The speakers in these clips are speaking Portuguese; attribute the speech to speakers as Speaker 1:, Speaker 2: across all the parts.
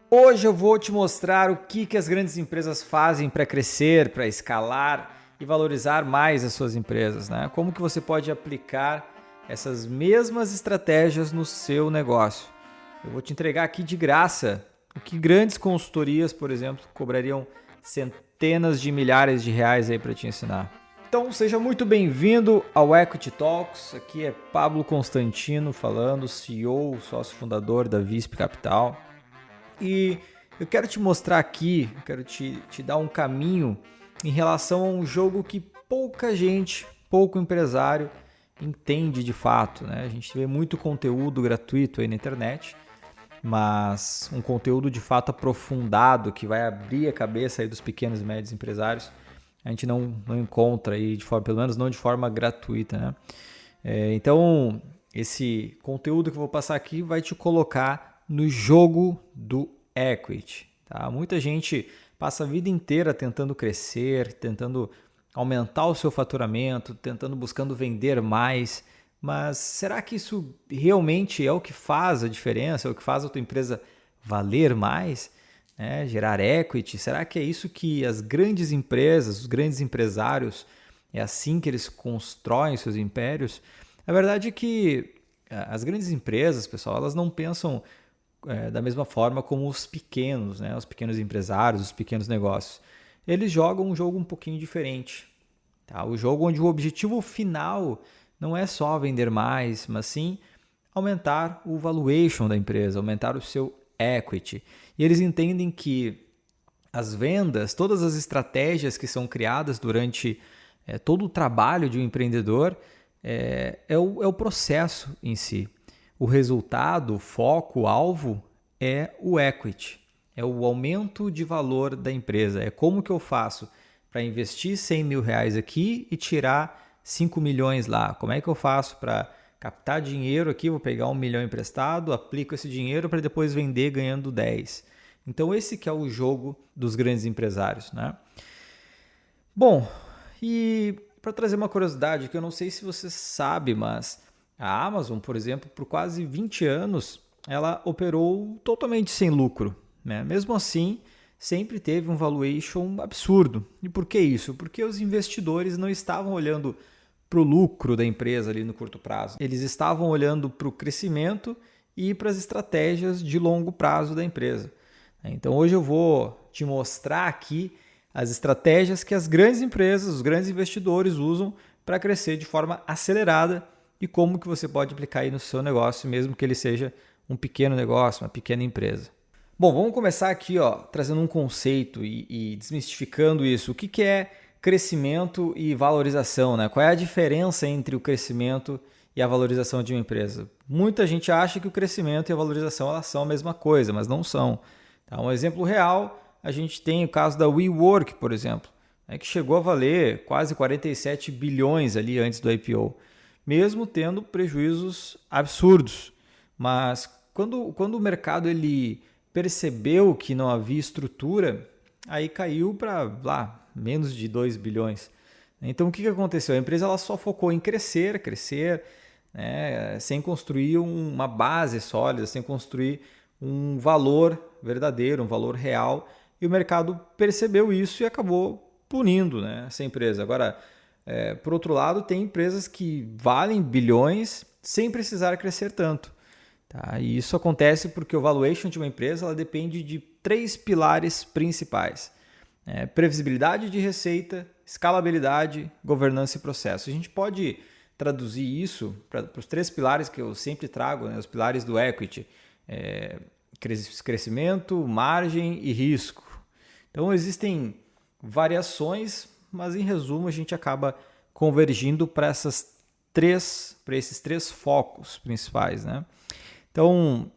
Speaker 1: Hoje eu vou te mostrar o que as grandes empresas fazem para crescer, para escalar e valorizar mais as suas empresas, né? Como que você pode aplicar essas mesmas estratégias no seu negócio. Eu vou te entregar aqui de graça o que grandes consultorias, por exemplo, cobrariam centenas de milhares de reais aí para te ensinar. Então seja muito bem-vindo ao Equity Talks. Aqui é Pablo Constantino falando, CEO, sócio fundador da Visp Capital. E eu quero te mostrar aqui, eu quero te dar um caminho em relação a um jogo que pouca gente, pouco empresário entende de fato, né? A gente vê muito conteúdo gratuito aí na internet, mas um conteúdo de fato aprofundado que vai abrir a cabeça aí dos pequenos e médios empresários, a gente não encontra aí de forma, pelo menos não de forma gratuita, né? Então, esse conteúdo que eu vou passar aqui vai te colocar no jogo do equity. Tá? Muita gente passa a vida inteira tentando crescer, tentando aumentar o seu faturamento, buscando vender mais, mas será que isso realmente é o que faz a diferença, é o que faz a tua empresa valer mais? Gerar equity? Será que é isso que as grandes empresas, os grandes empresários, é assim que eles constroem seus impérios? A verdade é que as grandes empresas, pessoal, elas não pensam da mesma forma como os pequenos, né? Os pequenos empresários, os pequenos negócios. Eles jogam um jogo um pouquinho diferente. Tá? O jogo onde o objetivo final não é só vender mais, mas sim aumentar o valuation da empresa, aumentar o seu equity. E eles entendem que as vendas, todas as estratégias que são criadas durante todo o trabalho de um empreendedor é o processo em si. O resultado, o foco, o alvo é o equity, é o aumento de valor da empresa. É como que eu faço para investir 100 mil reais aqui e tirar 5 milhões lá. Como é que eu faço para captar dinheiro aqui, vou pegar 1 milhão emprestado, aplico esse dinheiro para depois vender ganhando 10. Então esse que é o jogo dos grandes empresários, né? Bom, e para trazer uma curiosidade que eu não sei se você sabe, mas a Amazon, por exemplo, por quase 20 anos, ela operou totalmente sem lucro, né? Mesmo assim, sempre teve um valuation absurdo. E por que isso? Porque os investidores não estavam olhando para o lucro da empresa ali no curto prazo. Eles estavam olhando para o crescimento e para as estratégias de longo prazo da empresa. Então hoje eu vou te mostrar aqui as estratégias que as grandes empresas, os grandes investidores usam para crescer de forma acelerada e como que você pode aplicar aí no seu negócio, mesmo que ele seja um pequeno negócio, uma pequena empresa. Bom, vamos começar aqui trazendo um conceito e desmistificando isso. O que é crescimento e valorização, né? Qual é a diferença entre o crescimento e a valorização de uma empresa? Muita gente acha que o crescimento e a valorização elas são a mesma coisa, mas não são. Tá? Um exemplo real, a gente tem o caso da WeWork, por exemplo, que chegou a valer quase 47 bilhões ali antes do IPO, mesmo tendo prejuízos absurdos. Mas quando o mercado ele percebeu que não havia estrutura, aí caiu para lá menos de 2 bilhões. Então o que aconteceu? A empresa ela só focou em crescer, né, sem construir uma base sólida, sem construir um valor verdadeiro, um valor real. E o mercado percebeu isso e acabou punindo, né, essa empresa. Agora, por outro lado, tem empresas que valem bilhões sem precisar crescer tanto. Tá? E isso acontece porque o valuation de uma empresa ela depende de 3 pilares principais. Previsibilidade de receita, escalabilidade, governança e processo. A gente pode traduzir isso para os 3 pilares que eu sempre trago, né? Os pilares do equity. Crescimento, margem e risco. Então existem variações, mas em resumo a gente acaba convergindo para esses três focos principais, né? Então,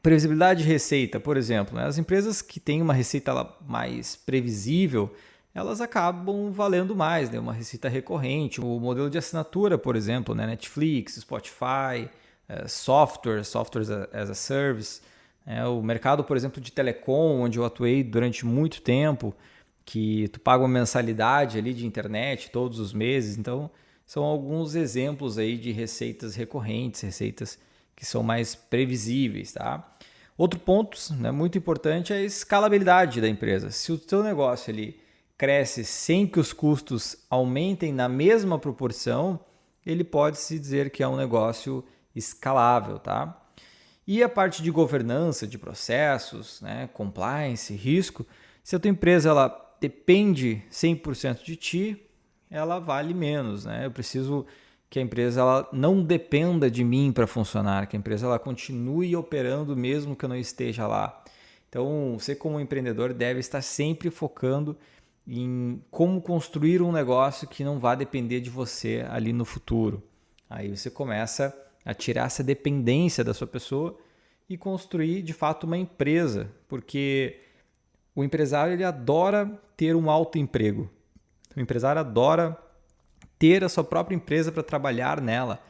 Speaker 1: previsibilidade de receita, por exemplo, né? As empresas que têm uma receita mais previsível, elas acabam valendo mais, né? Uma receita recorrente. O modelo de assinatura, por exemplo, né? Netflix, Spotify, softwares as a service. O mercado, por exemplo, de telecom, onde eu atuei durante muito tempo, que tu paga uma mensalidade ali de internet todos os meses. Então, são alguns exemplos aí de receitas recorrentes, receitas que são mais previsíveis, tá? Outro ponto, né, muito importante é a escalabilidade da empresa. Se o teu negócio ele cresce sem que os custos aumentem na mesma proporção, ele pode se dizer que é um negócio escalável, tá? E a parte de governança, de processos, né, compliance, risco, se a tua empresa ela depende 100% de ti, ela vale menos, né? Eu preciso que a empresa ela não dependa de mim para funcionar, que a empresa ela continue operando mesmo que eu não esteja lá. Então, você como empreendedor deve estar sempre focando em como construir um negócio que não vá depender de você ali no futuro. Aí você começa a tirar essa dependência da sua pessoa e construir de fato uma empresa, porque o empresário ele adora ter um alto emprego. O empresário adora ter a sua própria empresa para trabalhar nela.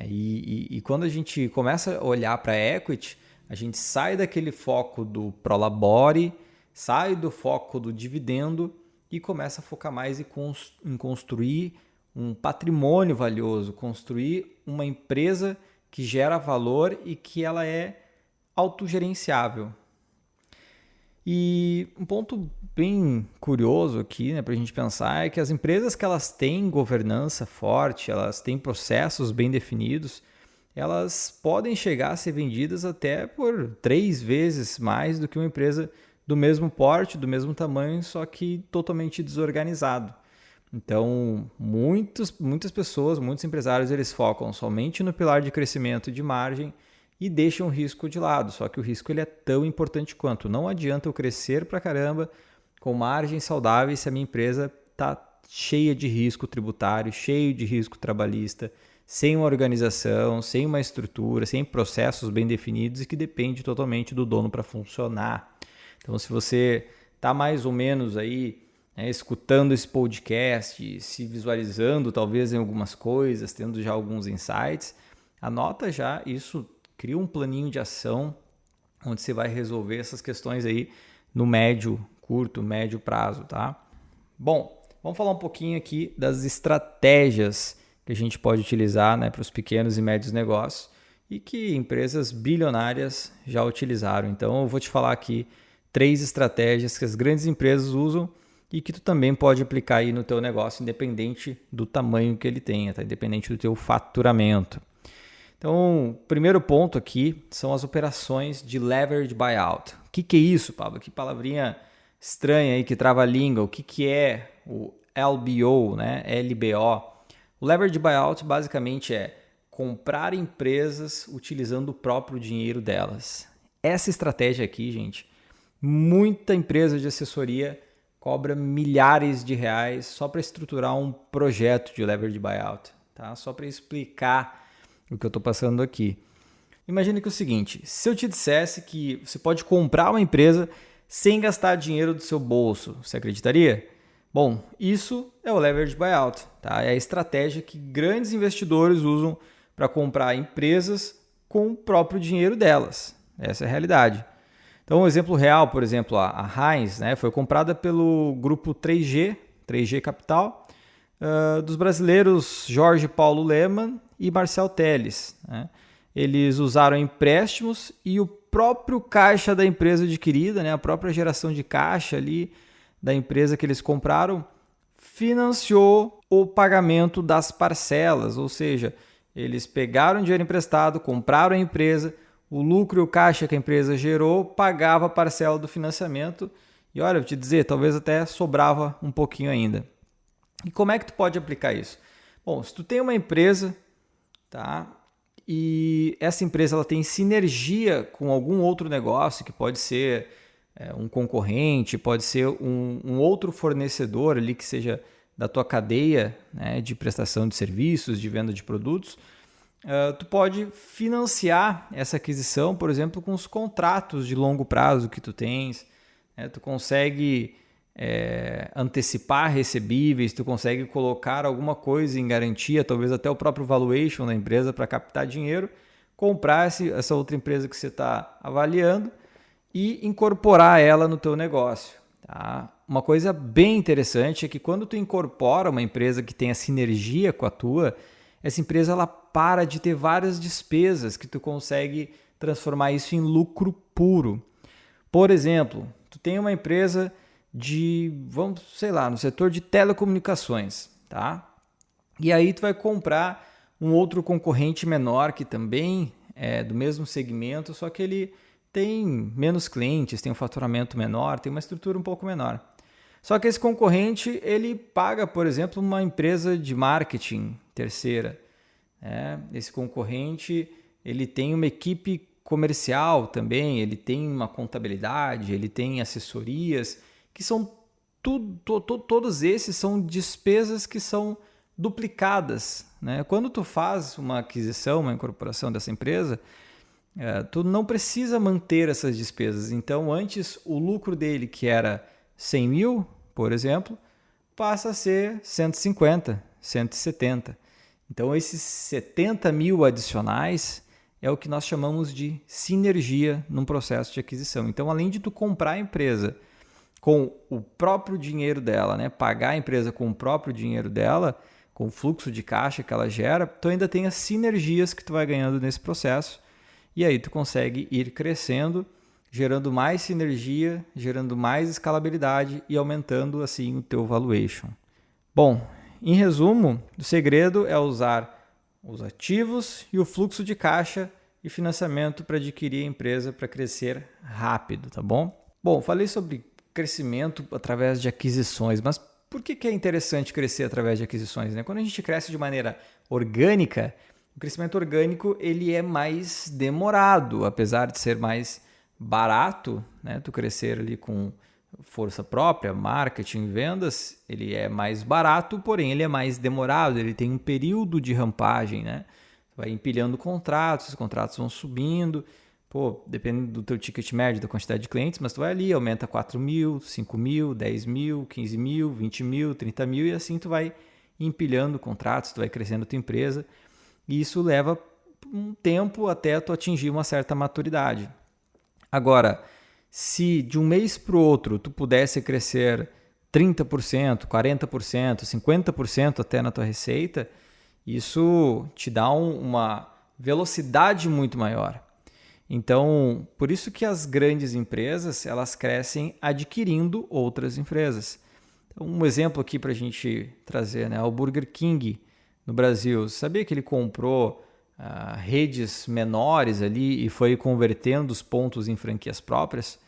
Speaker 1: E quando a gente começa a olhar para a equity, a gente sai daquele foco do prolabore, sai do foco do dividendo e começa a focar mais em construir um patrimônio valioso, construir uma empresa que gera valor e que ela é autogerenciável. E um ponto bem curioso aqui, né, para a gente pensar é que as empresas que elas têm governança forte, elas têm processos bem definidos, elas podem chegar a ser vendidas até por 3 vezes mais do que uma empresa do mesmo porte, do mesmo tamanho, só que totalmente desorganizado. Então, muitas pessoas, muitos empresários, eles focam somente no pilar de crescimento e de margem e deixam o risco de lado. Só que o risco ele é tão importante quanto. Não adianta eu crescer pra caramba com margens saudáveis se a minha empresa está cheia de risco tributário, cheio de risco trabalhista, sem uma organização, sem uma estrutura, sem processos bem definidos e que depende totalmente do dono para funcionar. Então, se você está mais ou menos aí, né, escutando esse podcast, se visualizando talvez em algumas coisas, tendo já alguns insights, anota já isso, cria um planinho de ação onde você vai resolver essas questões aí no médio, curto, médio prazo, tá? Bom, vamos falar um pouquinho aqui das estratégias que a gente pode utilizar, né, para os pequenos e médios negócios e que empresas bilionárias já utilizaram. Então, eu vou te falar aqui 3 estratégias que as grandes empresas usam e que tu também pode aplicar aí no teu negócio, independente do tamanho que ele tenha, tá? Independente do teu faturamento. Então, o primeiro ponto aqui são as operações de leverage buyout. O que é isso, Pablo? Que palavrinha estranha aí que trava a língua. O que é o LBO, né? LBO? O leverage buyout basicamente é comprar empresas utilizando o próprio dinheiro delas. Essa estratégia aqui, gente, muita empresa de assessoria cobra milhares de reais só para estruturar um projeto de leverage buyout, tá? Só para explicar o que eu estou passando aqui. Imagina que é o seguinte, se eu te dissesse que você pode comprar uma empresa sem gastar dinheiro do seu bolso, você acreditaria? Bom, isso é o leverage buyout, tá? É a estratégia que grandes investidores usam para comprar empresas com o próprio dinheiro delas. Essa é a realidade. Então, um exemplo real, por exemplo, a Heinz, né, foi comprada pelo grupo 3G Capital, dos brasileiros Jorge Paulo Lemann e Marcel Teles, né? Eles usaram empréstimos e o próprio caixa da empresa adquirida, né, a própria geração de caixa ali da empresa que eles compraram, financiou o pagamento das parcelas, ou seja, eles pegaram dinheiro emprestado, compraram a empresa, o lucro e o caixa que a empresa gerou pagava a parcela do financiamento e olha, vou te dizer, talvez até sobrava um pouquinho ainda. E como é que tu pode aplicar isso? Bom, se tu tem uma empresa, tá? E essa empresa ela tem sinergia com algum outro negócio, que pode ser um concorrente, pode ser um outro fornecedor ali que seja da tua cadeia, né, de prestação de serviços, de venda de produtos, tu pode financiar essa aquisição, por exemplo, com os contratos de longo prazo que tu tens, né? Tu consegue antecipar recebíveis, tu consegue colocar alguma coisa em garantia, talvez até o próprio valuation da empresa para captar dinheiro, comprar essa outra empresa que você está avaliando e incorporar ela no teu negócio. Tá? Uma coisa bem interessante é que quando tu incorpora uma empresa que tenha sinergia com a tua, essa empresa ela para de ter várias despesas que tu consegue transformar isso em lucro puro. Por exemplo, tu tem uma empresa no setor de telecomunicações, tá? E aí tu vai comprar um outro concorrente menor que também é do mesmo segmento, só que ele tem menos clientes, tem um faturamento menor, tem uma estrutura um pouco menor. Só que esse concorrente, ele paga, por exemplo, uma empresa de marketing terceira. Esse concorrente, ele tem uma equipe comercial também, ele tem uma contabilidade, ele tem assessorias, que são todos esses são despesas que são duplicadas, né? Quando tu faz uma aquisição, uma incorporação dessa empresa, tu não precisa manter essas despesas. Então, antes, o lucro dele, que era 100 mil, por exemplo, passa a ser 150, 170. Então, esses 70 mil adicionais é o que nós chamamos de sinergia num processo de aquisição. Então, além de tu comprar a empresa com o próprio dinheiro dela, né, pagar a empresa com o próprio dinheiro dela, com o fluxo de caixa que ela gera, tu ainda tem as sinergias que tu vai ganhando nesse processo. E aí tu consegue ir crescendo, gerando mais sinergia, gerando mais escalabilidade e aumentando assim o teu valuation. Bom, em resumo, o segredo é usar os ativos e o fluxo de caixa e financiamento para adquirir a empresa para crescer rápido, tá bom? Bom, falei sobre crescimento através de aquisições, mas por que é interessante crescer através de aquisições, né? Quando a gente cresce de maneira orgânica, o crescimento orgânico ele é mais demorado, apesar de ser mais barato, né? Tu crescer ali com força própria, marketing, vendas, ele é mais barato, porém ele é mais demorado, ele tem um período de rampagem, né? Tu vai empilhando contratos, os contratos vão subindo, dependendo do teu ticket médio, da quantidade de clientes, mas tu vai ali, aumenta 4 mil, 5 mil, 10 mil, 15 mil, 20 mil, 30 mil e assim tu vai empilhando contratos, tu vai crescendo a tua empresa e isso leva um tempo até tu atingir uma certa maturidade. Agora, se de um mês para o outro tu pudesse crescer 30%, 40%, 50% até na tua receita, isso te dá uma velocidade muito maior. Então, por isso que as grandes empresas elas crescem adquirindo outras empresas. Então, um exemplo aqui para a gente trazer, né? O Burger King no Brasil. Você sabia que ele comprou redes menores ali e foi convertendo os pontos em franquias próprias?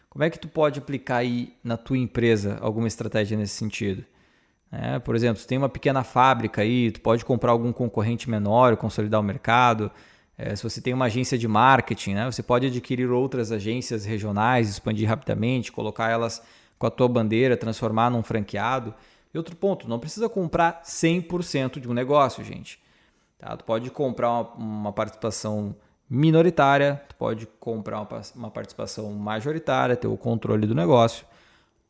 Speaker 1: Como é que tu pode aplicar aí na tua empresa alguma estratégia nesse sentido? Por exemplo, se tem uma pequena fábrica aí, tu pode comprar algum concorrente menor, consolidar o mercado. Se você tem uma agência de marketing, né, você pode adquirir outras agências regionais, expandir rapidamente, colocar elas com a tua bandeira, transformar num franqueado. E outro ponto, não precisa comprar 100% de um negócio, gente. Tá? Tu pode comprar uma participação minoritária, tu pode comprar uma participação majoritária, ter o controle do negócio,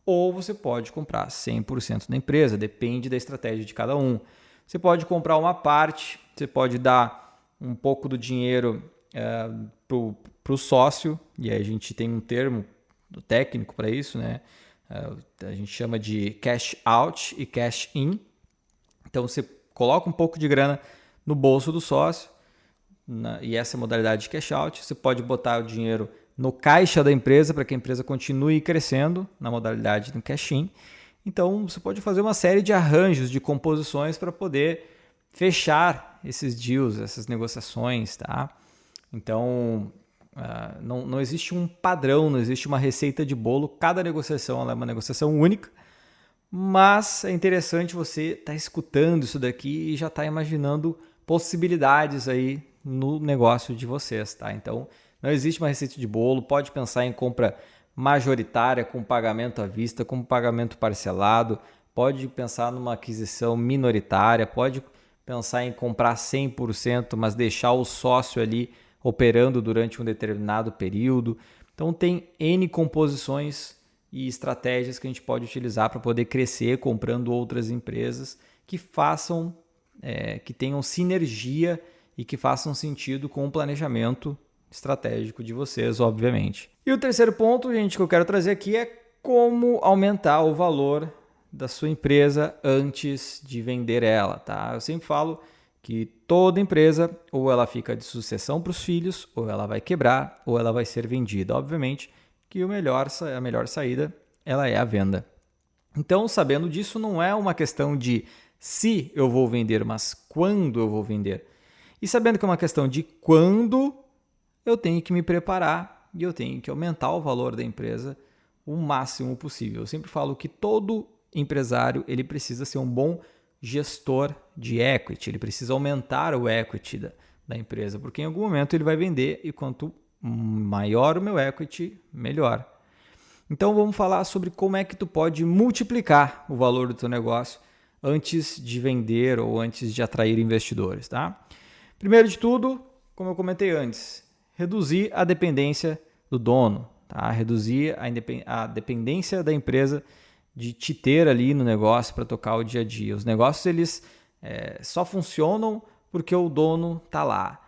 Speaker 1: ou você pode comprar 100% da empresa, depende da estratégia de cada um. Você pode comprar uma parte, você pode dar um pouco do dinheiro para o sócio, e aí a gente tem um termo técnico para isso, né? A gente chama de cash out e cash in. Então você coloca um pouco de grana no bolso do sócio, e essa é a modalidade de cash out. Você pode botar o dinheiro no caixa da empresa para que a empresa continue crescendo, na modalidade do cash in. Então você pode fazer uma série de arranjos, de composições para poder fechar esses deals, essas negociações, tá? Então, não existe um padrão, não existe uma receita de bolo. Cada negociação ela é uma negociação única, mas é interessante você estar escutando isso daqui e já estar imaginando possibilidades aí no negócio de vocês, tá? Então, não existe uma receita de bolo. Pode pensar em compra majoritária com pagamento à vista, com pagamento parcelado. Pode pensar numa aquisição minoritária, pode pensar em comprar 100%, mas deixar o sócio ali operando durante um determinado período. Então tem N composições e estratégias que a gente pode utilizar para poder crescer comprando outras empresas que façam, que tenham sinergia e que façam sentido com o planejamento estratégico de vocês, obviamente. E o terceiro ponto, gente, que eu quero trazer aqui é como aumentar o valor da sua empresa antes de vender ela, tá? Eu sempre falo que toda empresa ou ela fica de sucessão para os filhos, ou ela vai quebrar, ou ela vai ser vendida. Obviamente que a melhor saída ela é a venda. Então, sabendo disso, não é uma questão de se eu vou vender, mas quando eu vou vender. E sabendo que é uma questão de quando, eu tenho que me preparar e eu tenho que aumentar o valor da empresa o máximo possível. Eu sempre falo que todo empresário ele precisa ser um bom gestor de equity, ele precisa aumentar o equity da empresa, porque em algum momento ele vai vender e quanto maior o meu equity, melhor. Então vamos falar sobre como é que tu pode multiplicar o valor do teu negócio antes de vender ou antes de atrair investidores, tá? Primeiro de tudo, como eu comentei antes, reduzir a dependência do dono, tá? Reduzir a dependência da empresa de te ter ali no negócio para tocar o dia a dia. Os negócios eles só funcionam porque o dono está lá,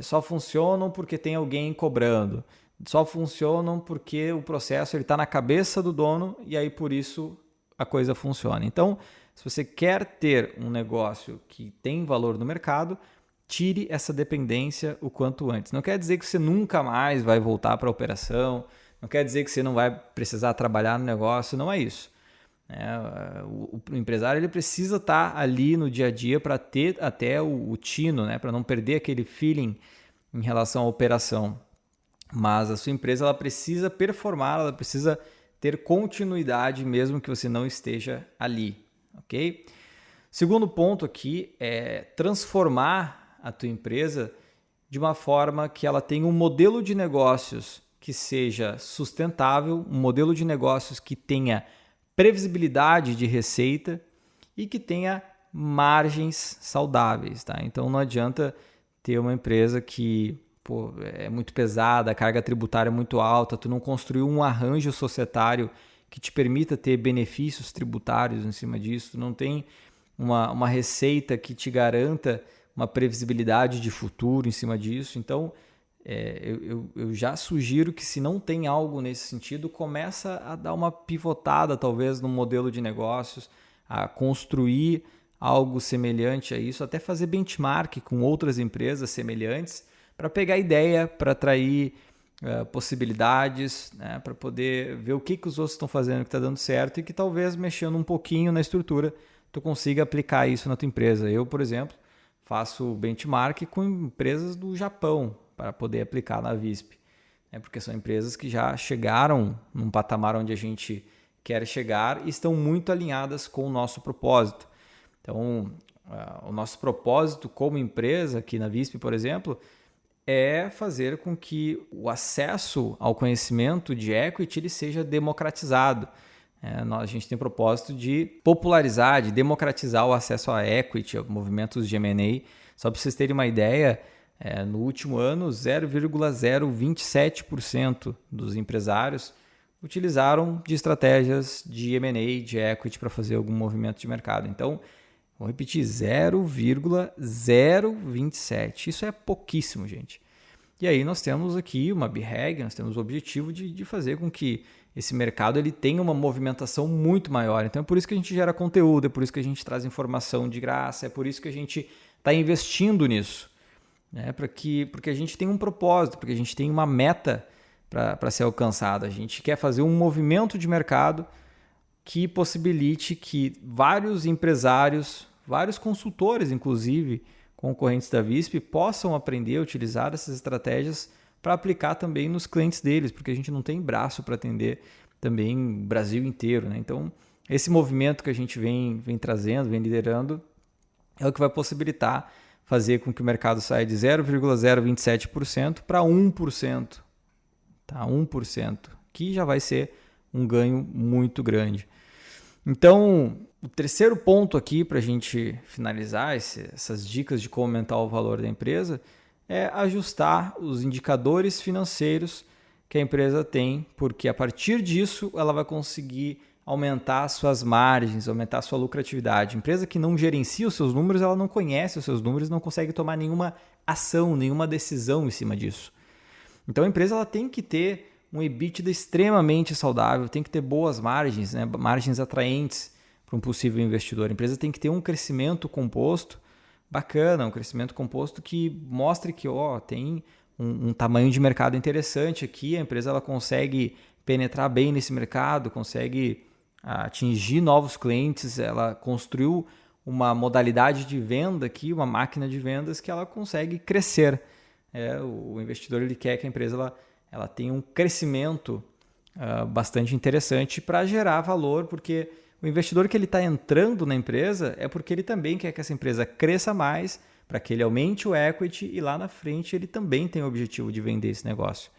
Speaker 1: só funcionam porque tem alguém cobrando, só funcionam porque o processo está na cabeça do dono e aí por isso a coisa funciona. Então, se você quer ter um negócio que tem valor no mercado, tire essa dependência o quanto antes. Não quer dizer que você nunca mais vai voltar para a operação, não quer dizer que você não vai precisar trabalhar no negócio, não é isso. O empresário ele precisa estar ali no dia a dia para ter até o tino, para não perder aquele feeling em relação à operação. Mas a sua empresa ela precisa performar, ela precisa ter continuidade mesmo que você não esteja ali, ok? Segundo ponto aqui é transformar a tua empresa de uma forma que ela tenha um modelo de negócios que seja sustentável, um modelo de negócios que tenha previsibilidade de receita e que tenha margens saudáveis, tá? Então não adianta ter uma empresa que é muito pesada, a carga tributária é muito alta, tu não construiu um arranjo societário que te permita ter benefícios tributários em cima disso, tu não tem uma receita que te garanta uma previsibilidade de futuro em cima disso. Então, eu já sugiro que se não tem algo nesse sentido, começa a dar uma pivotada talvez no modelo de negócios, a construir algo semelhante a isso, até fazer benchmark com outras empresas semelhantes para pegar ideia, para atrair possibilidades, para poder ver o que os outros estão fazendo que está dando certo e que talvez mexendo um pouquinho na estrutura tu consiga aplicar isso na tua empresa. Eu, por exemplo, faço benchmark com empresas do Japão para poder aplicar na Visp, porque são empresas que já chegaram num patamar onde a gente quer chegar e estão muito alinhadas com o nosso propósito. Então, o nosso propósito como empresa aqui na Visp, por exemplo, é fazer com que o acesso ao conhecimento de equity ele seja democratizado. A gente tem o propósito de popularizar, de democratizar o acesso a equity, a movimentos de M&A. Só para vocês terem uma ideia, no último ano, 0,027% dos empresários utilizaram de estratégias de M&A, de equity, para fazer algum movimento de mercado. Então, vou repetir, 0,027%. Isso é pouquíssimo, gente. E aí nós temos aqui uma BREG, nós temos o objetivo de fazer com que esse mercado ele tenha uma movimentação muito maior. Então é por isso que a gente gera conteúdo, é por isso que a gente traz informação de graça, é por isso que a gente está investindo nisso. Porque a gente tem um propósito, porque a gente tem uma meta para ser alcançada. A gente quer fazer um movimento de mercado que possibilite que vários empresários, vários consultores, inclusive concorrentes da Visp, possam aprender a utilizar essas estratégias para aplicar também nos clientes deles, porque a gente não tem braço para atender também o Brasil inteiro. Então, esse movimento que a gente vem trazendo, vem liderando, é o que vai possibilitar fazer com que o mercado saia de 0,027% para 1%. Tá? 1%, que já vai ser um ganho muito grande. Então, o terceiro ponto aqui para a gente finalizar essas dicas de como aumentar o valor da empresa é ajustar os indicadores financeiros que a empresa tem, porque a partir disso ela vai conseguir aumentar suas margens, aumentar sua lucratividade. A empresa que não gerencia os seus números, ela não conhece os seus números, não consegue tomar nenhuma ação, nenhuma decisão em cima disso. Então a empresa ela tem que ter um EBITDA extremamente saudável, tem que ter boas margens, margens atraentes para um possível investidor. A empresa tem que ter um crescimento composto bacana, um crescimento composto que mostre que tem um tamanho de mercado interessante aqui, a empresa ela consegue penetrar bem nesse mercado, consegue atingir novos clientes, ela construiu uma modalidade de venda aqui, uma máquina de vendas que ela consegue crescer. O investidor ele quer que a empresa ela tenha um crescimento bastante interessante para gerar valor, porque o investidor que ele está entrando na empresa é porque ele também quer que essa empresa cresça mais, para que ele aumente o equity e lá na frente ele também tem o objetivo de vender esse negócio.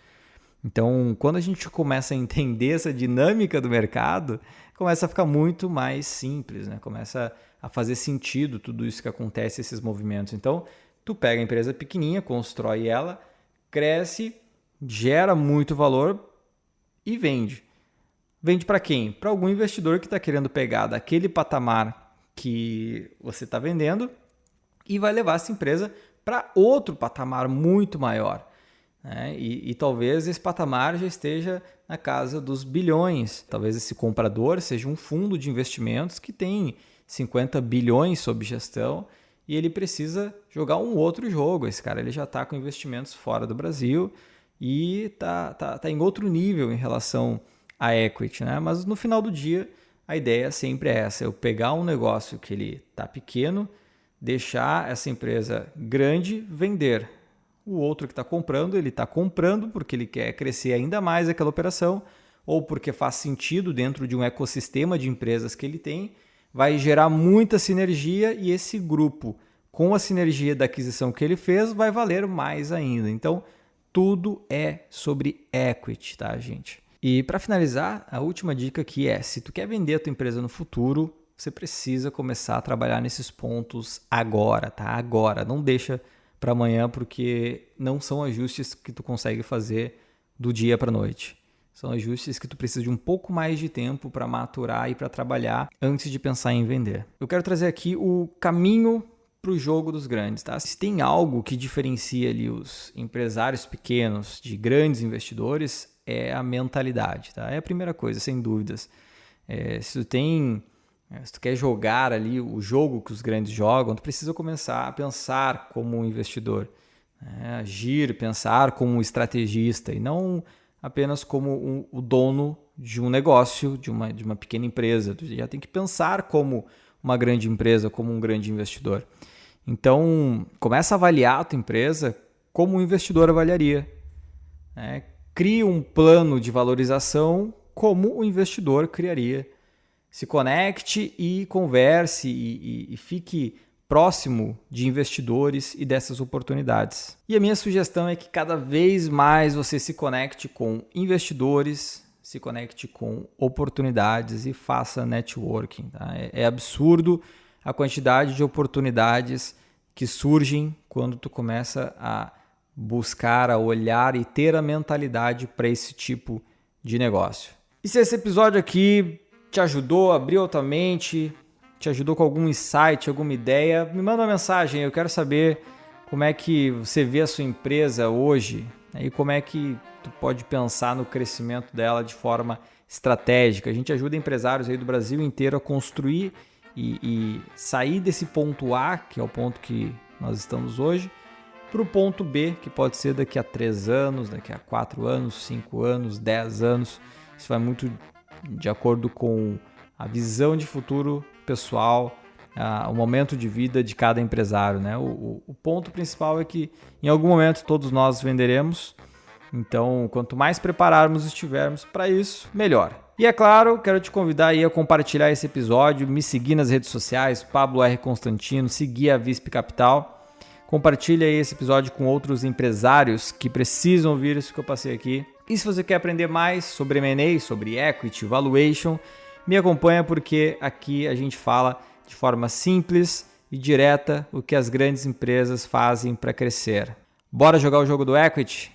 Speaker 1: Então, quando a gente começa a entender essa dinâmica do mercado, começa a ficar muito mais simples, né? Começa a fazer sentido tudo isso que acontece, esses movimentos. Então, tu pega a empresa pequenininha, constrói ela, cresce, gera muito valor e vende. Vende para quem? Para algum investidor que está querendo pegar daquele patamar que você está vendendo e vai levar essa empresa para outro patamar muito maior. E talvez esse patamar já esteja na casa dos bilhões. Talvez esse comprador seja um fundo de investimentos que tem 50 bilhões sob gestão e ele precisa jogar um outro jogo. Esse cara ele já está com investimentos fora do Brasil e tá em outro nível em relação a equity, né? Mas no final do dia a ideia sempre é essa, eu pegar um negócio que ele está pequeno, deixar essa empresa grande, vender. O outro que está comprando, ele está comprando porque ele quer crescer ainda mais aquela operação ou porque faz sentido dentro de um ecossistema de empresas que ele tem, vai gerar muita sinergia e esse grupo, com a sinergia da aquisição que ele fez, vai valer mais ainda. Então, tudo é sobre equity, tá, gente? E para finalizar, a última dica aqui é, se tu quer vender a tua empresa no futuro, você precisa começar a trabalhar nesses pontos agora, tá? Agora, não deixa para amanhã, porque não são ajustes que tu consegue fazer do dia para a noite. São ajustes que tu precisa de um pouco mais de tempo para maturar e para trabalhar antes de pensar em vender. Eu quero trazer aqui o caminho para o jogo dos grandes. Tá? Se tem algo que diferencia ali os empresários pequenos de grandes investidores, é a mentalidade. Tá? É a primeira coisa, sem dúvidas. Se tu quer jogar ali o jogo que os grandes jogam, tu precisa começar a pensar como um investidor, né? Agir, pensar como um estrategista e não apenas como o dono de um negócio, de uma pequena empresa. Tu já tem que pensar como uma grande empresa, como um grande investidor. Então, começa a avaliar a tua empresa como um investidor avaliaria, né? Crie um plano de valorização como o investidor criaria. Se conecte e converse e fique próximo de investidores e dessas oportunidades. E a minha sugestão é que cada vez mais você se conecte com investidores, se conecte com oportunidades e faça networking. Tá? É absurdo a quantidade de oportunidades que surgem quando tu começa a buscar, a olhar e ter a mentalidade para esse tipo de negócio. E se esse episódio aqui te ajudou, abriu a tua mente, te ajudou com algum insight, alguma ideia, me manda uma mensagem. Eu quero saber como é que você vê a sua empresa hoje, né, e como é que tu pode pensar no crescimento dela de forma estratégica. A gente ajuda empresários aí do Brasil inteiro a construir e sair desse ponto A, que é o ponto que nós estamos hoje, para o ponto B, que pode ser daqui a 3 anos, daqui a 4 anos, 5 anos, 10 anos. Isso vai muito de acordo com a visão de futuro pessoal, o momento de vida de cada empresário, né? O ponto principal é que em algum momento todos nós venderemos, então quanto mais prepararmos estivermos para isso, melhor. E é claro, quero te convidar aí a compartilhar esse episódio, me seguir nas redes sociais, Pablo R. Constantino, seguir a Visp Capital. Compartilha aí esse episódio com outros empresários que precisam ouvir isso que eu passei aqui. E se você quer aprender mais sobre M&A, sobre equity, valuation, me acompanha porque aqui a gente fala de forma simples e direta o que as grandes empresas fazem para crescer. Bora jogar o jogo do equity?